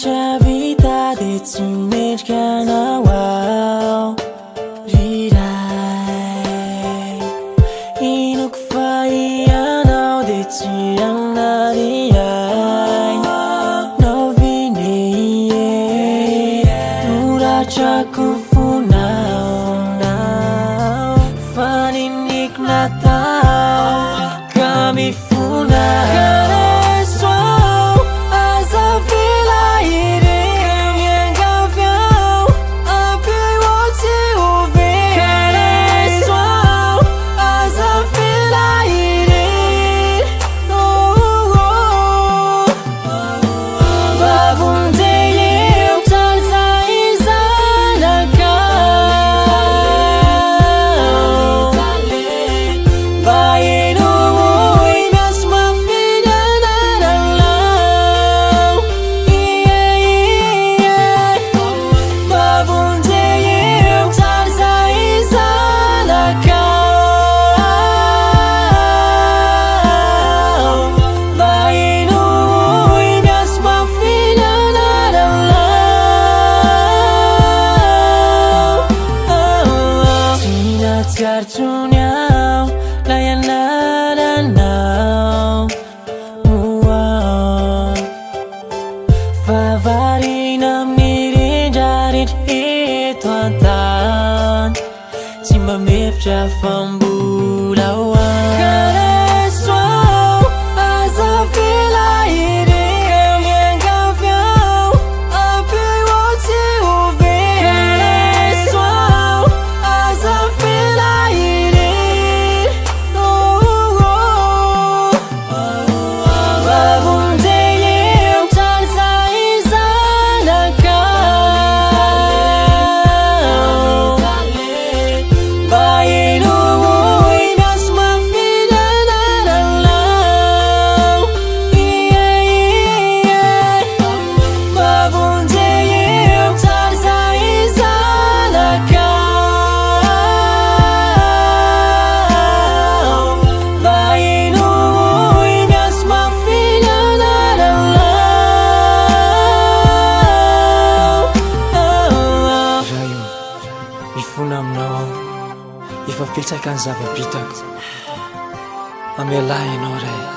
Lascia vita di cimercana wow rirai Inuk faianau di ciana riai Novini Nuracaku funau Faninik natau Kami funau Cartunyau layananau Favarinam nirinjarit hituantan Simba mifja fambulawan Kareswau azavila irim yang gaviau Api wati uvi Kareswau azavila Ifa piltsaky ny zava-bitako amelay ianao ray